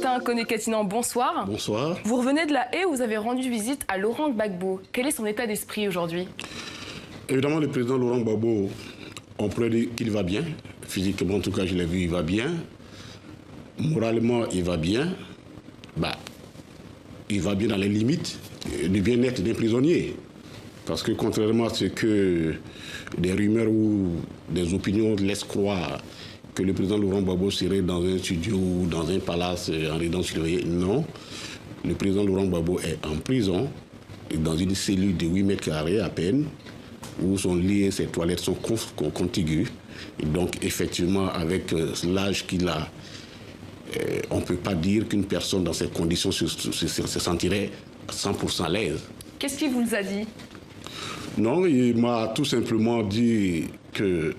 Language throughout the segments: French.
Martin Koné-Katinan, bonsoir. Bonsoir. Vous revenez de La Haye où vous avez rendu visite à Laurent Gbagbo. Quel est son état d'esprit aujourd'hui? Évidemment, le président Laurent Gbagbo, on pourrait dire qu'il va bien. Physiquement, en tout cas, je l'ai vu, il va bien. Moralement, il va bien. Il va bien dans les limites du bien-être d'un prisonnier. Parce que contrairement à ce que des rumeurs ou des opinions laissent croire que le président Laurent Gbagbo serait dans un studio ou dans un palace en résidence surveillée, non. Le président Laurent Gbagbo est en prison, dans une cellule de 8 mètres carrés à peine, où son lit et ses toilettes sont contiguës. Et donc, effectivement, avec l'âge qu'il a, on ne peut pas dire qu'une personne dans ces conditions se sentirait 100% à l'aise. Qu'est-ce qu'il vous a dit? Non, il m'a tout simplement dit que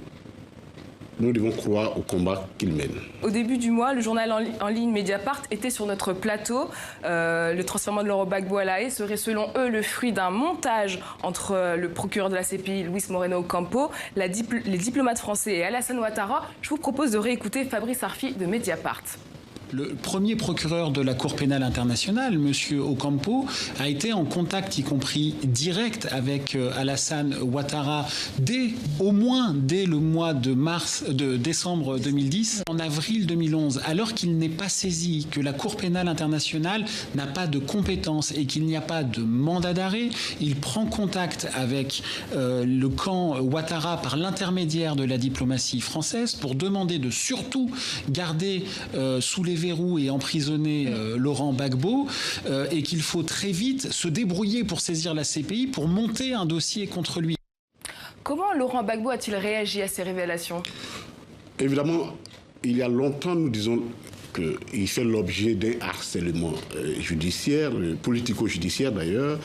nous devons croire au combat qu'il mène. Au début du mois, le journal en ligne Mediapart était sur notre plateau. Le transfèrement de Laurent Gbagbo à La Haye serait selon eux le fruit d'un montage entre le procureur de la CPI, Luis Moreno Ocampo, les diplomates français et Alassane Ouattara. Je vous propose de réécouter Fabrice Arfi de Mediapart. Le premier procureur de la Cour pénale internationale, M. Ocampo, a été en contact, y compris direct, avec Alassane Ouattara au moins dès le mois de décembre 2010. En avril 2011, alors qu'il n'est pas saisi, que la Cour pénale internationale n'a pas de compétences et qu'il n'y a pas de mandat d'arrêt, il prend contact avec le camp Ouattara par l'intermédiaire de la diplomatie française pour demander de surtout garder sous les verrous et emprisonner Laurent Gbagbo et qu'il faut très vite se débrouiller pour saisir la CPI pour monter un dossier contre lui. Comment Laurent Gbagbo a-t-il réagi à ces révélations? Évidemment, il y a longtemps, nous disons qu'il fait l'objet d'un harcèlement judiciaire, politico-judiciaire d'ailleurs,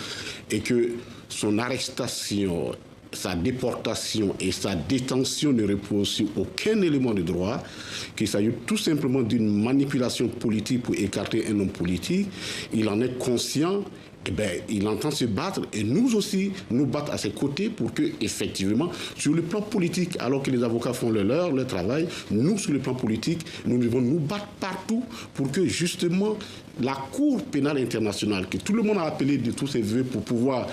et que son arrestation, sa déportation et sa détention ne reposent sur aucun élément de droit, qu'il s'agit tout simplement d'une manipulation politique pour écarter un homme politique. Il en est conscient, il entend se battre et nous aussi nous battre à ses côtés pour que, effectivement, sur le plan politique, alors que les avocats font leur travail, nous, sur le plan politique, nous devons nous battre partout pour que, justement, la Cour pénale internationale, que tout le monde a appelé de tous ses voeux pour pouvoir,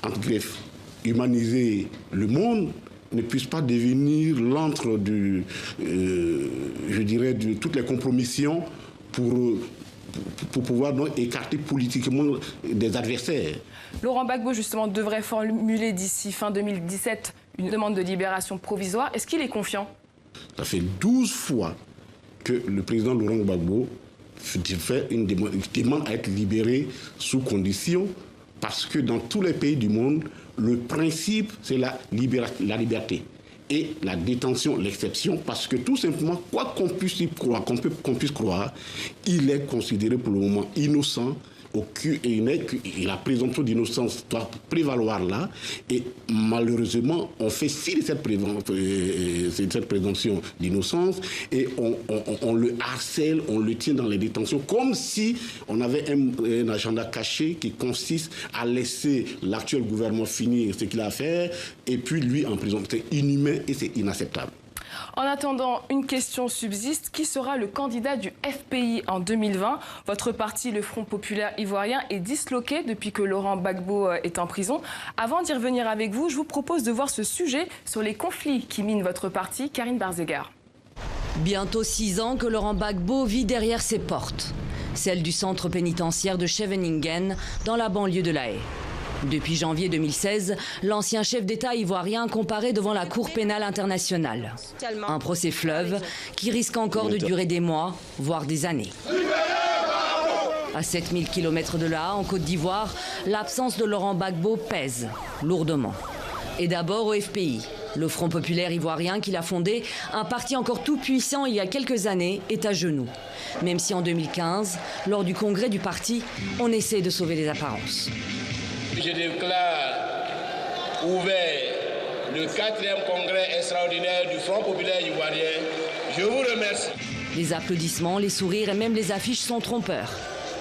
entre griffes, humaniser le monde, ne puisse pas devenir l'antre de toutes les compromissions pour pouvoir donc écarter politiquement des adversaires. Laurent Gbagbo, justement, devrait formuler d'ici fin 2017 une demande de libération provisoire. Est-ce qu'il est confiant? Ça fait 12 fois que le président Laurent Gbagbo fait une demande à être libéré sous condition, parce que dans tous les pays du monde, le principe, c'est la liberté. Et la détention, l'exception, parce que tout simplement, quoi qu'on puisse y croire, qu'on puisse croire, il est considéré pour le moment innocent. Et la présomption d'innocence doit prévaloir là. Et malheureusement, on fait fi de cette présomption d'innocence et on le harcèle, on le tient dans les détentions comme si on avait un agenda caché qui consiste à laisser l'actuel gouvernement finir ce qu'il a à faire et puis lui en prison. C'est inhumain et c'est inacceptable. En attendant, une question subsiste. Qui sera le candidat du FPI en 2020? Votre parti, le Front populaire ivoirien, est disloqué depuis que Laurent Gbagbo est en prison. Avant d'y revenir avec vous, je vous propose de voir ce sujet sur les conflits qui minent votre parti. Karine Barzegar. Bientôt 6 ans que Laurent Gbagbo vit derrière ses portes. Celle du centre pénitentiaire de Scheveningen, dans la banlieue de La Haye. Depuis janvier 2016, l'ancien chef d'État ivoirien comparaît devant la Cour pénale internationale. Un procès fleuve qui risque encore de durer des mois, voire des années. À 7000 km de là, en Côte d'Ivoire, l'absence de Laurent Gbagbo pèse lourdement. Et d'abord au FPI, le Front populaire ivoirien qu'il a fondé, un parti encore tout puissant il y a quelques années, est à genoux. Même si en 2015, lors du congrès du parti, on essaie de sauver les apparences. Je déclare ouvert le 4e congrès extraordinaire du Front populaire ivoirien. Je vous remercie. Les applaudissements, les sourires et même les affiches sont trompeurs.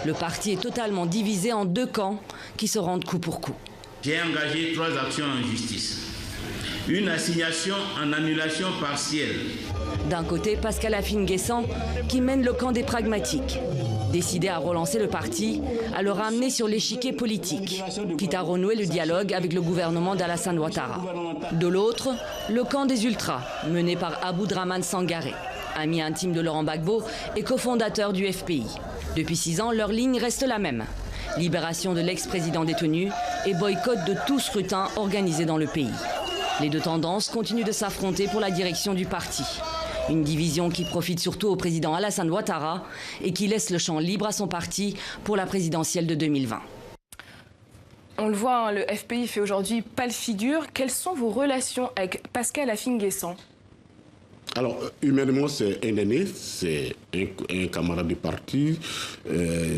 Le parti est totalement divisé en 2 camps qui se rendent coup pour coup. J'ai engagé 3 actions en justice. Une assignation en annulation partielle D'un côté, Pascal Afine-Guessant, qui mène le camp des pragmatiques, décidé à relancer le parti, à le ramener sur l'échiquier politique, quitte à renouer le dialogue avec le gouvernement d'Alassane Ouattara. De l'autre, le camp des ultras, mené par Aboudraman Sangaré, ami intime de Laurent Gbagbo et cofondateur du FPI. Depuis 6 ans, leur ligne reste la même. Libération de l'ex-président détenu et boycott de tout scrutin organisé dans le pays. Les deux tendances continuent de s'affronter pour la direction du parti. Une division qui profite surtout au président Alassane Ouattara et qui laisse le champ libre à son parti pour la présidentielle de 2020. On le voit, hein, le FPI fait aujourd'hui pâle figure. Quelles sont vos relations avec Pascal Afine-Guessant ? Alors, humainement, c'est un aîné, c'est un camarade de parti,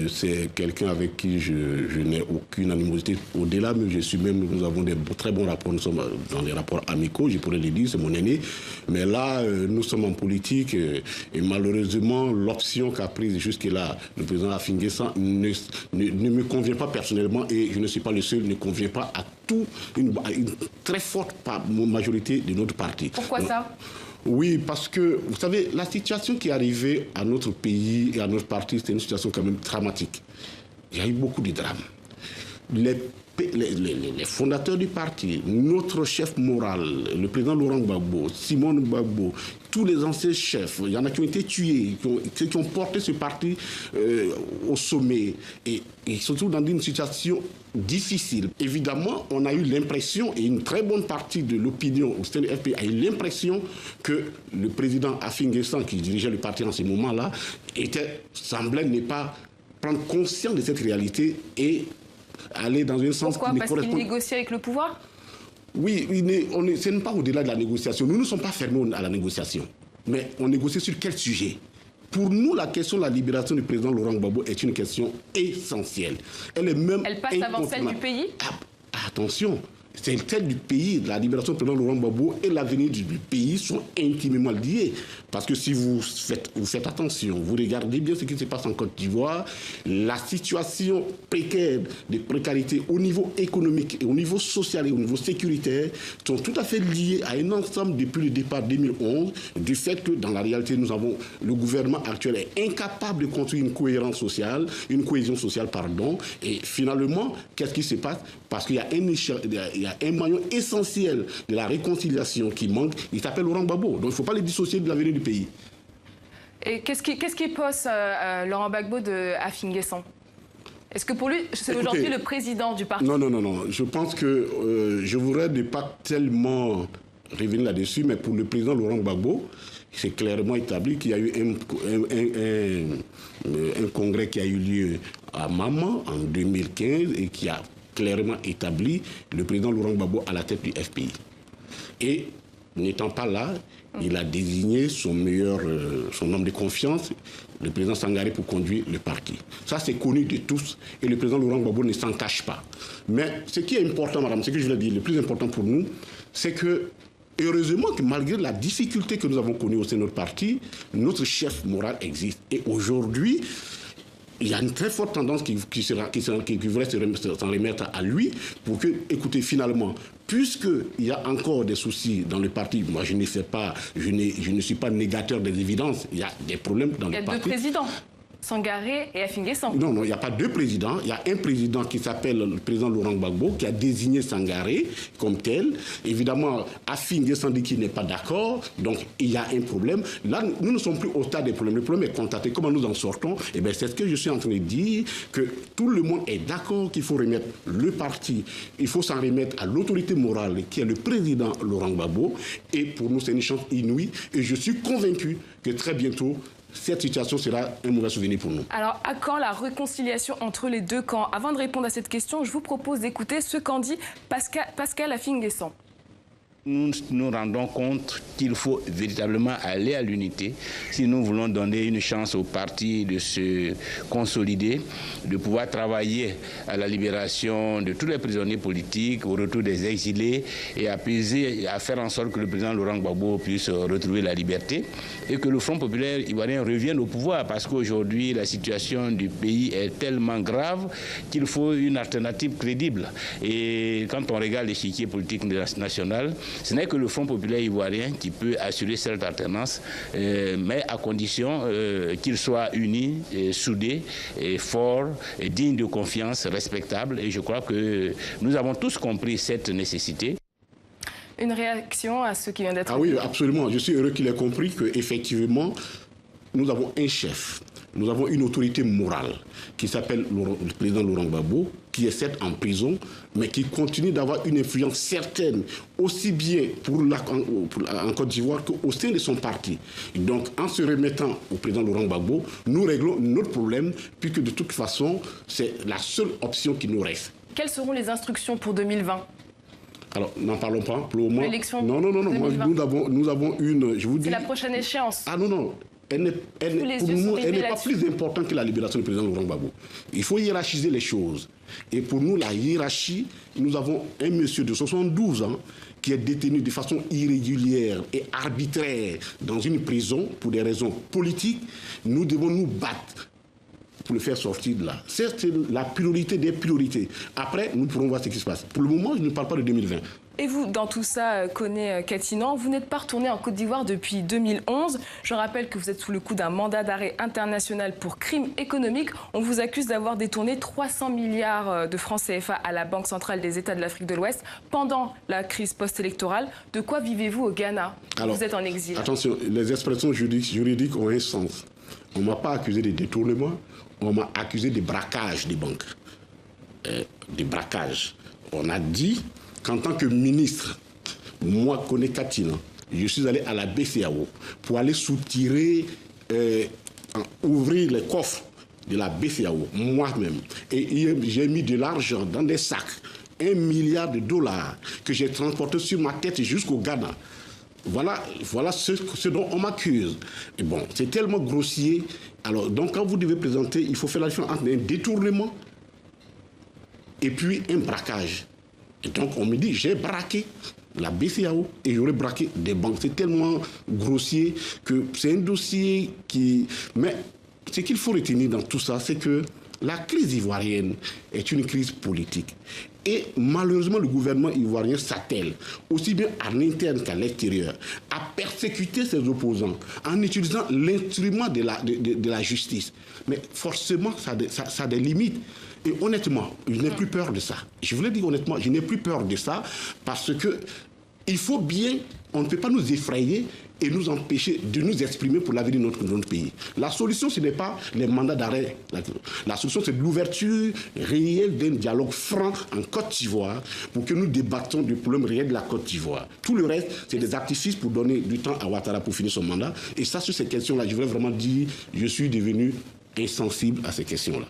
c'est quelqu'un avec qui je n'ai aucune animosité au-delà, mais nous avons des très bons rapports, nous sommes dans des rapports amicaux, je pourrais le dire, c'est mon aîné. Mais là, nous sommes en politique et malheureusement, l'option qu'a prise jusque-là le président Afine-Guessant ne me convient pas personnellement et je ne suis pas le seul, ne convient pas à une très forte majorité de notre parti. Pourquoi ça ? Oui, parce que, vous savez, la situation qui est arrivée à notre pays et à notre parti, c'est une situation quand même dramatique. Il y a eu beaucoup de drames. Les fondateurs du parti, notre chef moral, le président Laurent Gbagbo, Simon Gbagbo, tous les anciens chefs, il y en a qui ont été tués, qui ont porté ce parti au sommet. Et surtout dans une situation difficile. Évidemment, on a eu l'impression, et une très bonne partie de l'opinion au sein du FPI a eu l'impression que le président Afine-Guessant, qui dirigeait le parti en ce moment-là, semblait ne pas prendre conscience de cette réalité et aller dans un sens Pourquoi ? qui ne Parce correspond... qu'il négocie avec le pouvoir ? Oui, ce n'est pas au-delà de la négociation. Nous ne sommes pas fermés à la négociation. Mais on négocie sur quel sujet ? Pour nous, la question de la libération du président Laurent Gbagbo est une question essentielle. Elle passe avant celle du pays ? Attention, c'est celle du pays, la libération du président Laurent Gbagbo et l'avenir du pays sont intimement liés. Parce que si vous faites attention, vous regardez bien ce qui se passe en Côte d'Ivoire, la situation précaire, de précarité au niveau économique et au niveau social et au niveau sécuritaire sont tout à fait liés à un ensemble depuis le départ 2011, du fait que dans la réalité, le gouvernement actuel est incapable de construire une cohésion sociale, et finalement, qu'est-ce qui se passe? Parce qu'il y a un maillon essentiel de la réconciliation qui manque, il s'appelle Laurent Gbagbo. Donc il ne faut pas les dissocier de l'avenir du pays. Et qu'est-ce qui pose Laurent Gbagbo de Afine-Guessant? Est-ce que pour lui, c'est aujourd'hui le président du parti? Non. Je pense que je voudrais ne pas tellement revenir là-dessus, mais pour le président Laurent Gbagbo, c'est clairement établi qu'il y a eu un congrès qui a eu lieu à Maman en 2015 et qui a clairement établi le président Laurent Gbagbo à la tête du FPI. Et n'étant pas là, il a désigné son homme de confiance, le président Sangaré, pour conduire le parti. Ça, c'est connu de tous et le président Laurent Gbagbo ne s'en cache pas. Mais ce qui est important, madame, ce que je voulais dire, le plus important pour nous, c'est que, heureusement que malgré la difficulté que nous avons connue au sein de notre parti, notre chef moral existe. Et aujourd'hui, il y a une très forte tendance qui voudrait s'en remettre à lui pour que, écoutez, finalement, puisqu'il y a encore des soucis dans le parti, moi je ne suis pas négateur des évidences, il y a des problèmes dans le parti. Il y a deux présidents, Sangaré et Afine-Guessant. Non, il n'y a pas deux présidents. Il y a un président qui s'appelle le président Laurent Gbagbo, qui a désigné Sangaré comme tel. Évidemment, Afine-Guessant dit qu'il n'est pas d'accord, donc il y a un problème. Là, nous ne sommes plus au stade des problèmes. Le problème est constaté. Comment nous en sortons? Eh bien, c'est ce que je suis en train de dire, que tout le monde est d'accord qu'il faut remettre le parti, il faut s'en remettre à l'autorité morale qui est le président Laurent Gbagbo. Et pour nous, c'est une chance inouïe. Et je suis convaincu que très bientôt, cette situation sera un mauvais souvenir pour nous. Alors, à quand la réconciliation entre les deux camps? Avant de répondre à cette question, je vous propose d'écouter ce qu'en dit Pascal Afine-Guessant. Nous nous rendons compte qu'il faut véritablement aller à l'unité si nous voulons donner une chance au parti de se consolider, de pouvoir travailler à la libération de tous les prisonniers politiques, au retour des exilés et à faire en sorte que le président Laurent Gbagbo puisse retrouver la liberté et que le Front populaire ivoirien revienne au pouvoir, parce qu'aujourd'hui la situation du pays est tellement grave qu'il faut une alternative crédible. Et quand on regarde l'échiquier politique national, Ce n'est que le Front populaire ivoirien qui peut assurer cette alternance, mais à condition qu'il soit uni, soudé, fort, digne de confiance, respectable. Et je crois que nous avons tous compris cette nécessité. Une réaction à ce qui vient d'être dit? Ah oui, absolument. Je suis heureux qu'il ait compris qu'effectivement, nous avons un chef, nous avons une autorité morale qui s'appelle le président Laurent Gbagbo, qui est certes en prison, mais qui continue d'avoir une influence certaine, aussi bien en Côte d'Ivoire qu'au sein de son parti. Et donc, en se remettant au président Laurent Gbagbo, nous réglons notre problème, puisque de toute façon, c'est la seule option qui nous reste. Quelles seront les instructions pour 2020? Alors, n'en parlons pas. Pour le moment, l'élection non. Nous avons une... C'est la prochaine échéance. Ah non. Elle n'est pas plus importante que la libération du président Laurent Gbagbo. Il faut hiérarchiser les choses. Et pour nous, la hiérarchie, nous avons un monsieur de 72 ans qui est détenu de façon irrégulière et arbitraire dans une prison pour des raisons politiques. Nous devons nous battre pour le faire sortir de là. C'est la priorité des priorités. Après, nous pourrons voir ce qui se passe. Pour le moment, je ne parle pas de 2020. Et vous, dans tout ça, Koné Katinan, vous n'êtes pas retourné en Côte d'Ivoire depuis 2011. Je rappelle que vous êtes sous le coup d'un mandat d'arrêt international pour crimes économiques. On vous accuse d'avoir détourné 300 milliards de francs CFA à la Banque centrale des États de l'Afrique de l'Ouest pendant la crise post-électorale. De quoi vivez-vous au Ghana? Alors, vous êtes en exil. Attention, les expressions juridiques ont un sens. On ne m'a pas accusé de détournement, on m'a accusé de braquage des banques. De braquage. On a dit qu'en tant que ministre, moi, Koné Katinan, je suis allé à la BCEAO pour aller soutirer, ouvrir les coffres de la BCEAO, moi-même. Et j'ai mis de l'argent dans des sacs, 1 milliard de dollars, que j'ai transporté sur ma tête jusqu'au Ghana. Voilà ce dont on m'accuse. Et bon, c'est tellement grossier. Alors, donc, quand vous devez présenter, il faut faire la différence entre un détournement et puis un braquage. Et donc, on me dit, j'ai braqué la BCEAO et j'aurais braqué des banques. C'est tellement grossier que c'est un dossier qui... Mais ce qu'il faut retenir dans tout ça, c'est que la crise ivoirienne est une crise politique. Et malheureusement, le gouvernement ivoirien s'attelle, aussi bien à l'interne qu'à l'extérieur, à persécuter ses opposants en utilisant l'instrument de la justice. Mais forcément, ça a des limites. Et honnêtement, je n'ai plus peur de ça. Je vous l'ai dit honnêtement, je n'ai plus peur de ça parce que il faut bien, on ne peut pas nous effrayer et nous empêcher de nous exprimer pour l'avenir de notre pays. La solution, ce n'est pas les mandats d'arrêt. La solution, c'est l'ouverture réelle d'un dialogue franc en Côte d'Ivoire pour que nous débattons du problème réel de la Côte d'Ivoire. Tout le reste, c'est des artifices pour donner du temps à Ouattara pour finir son mandat. Et ça, sur ces questions-là, je voudrais vraiment dire, je suis devenu insensible à ces questions-là.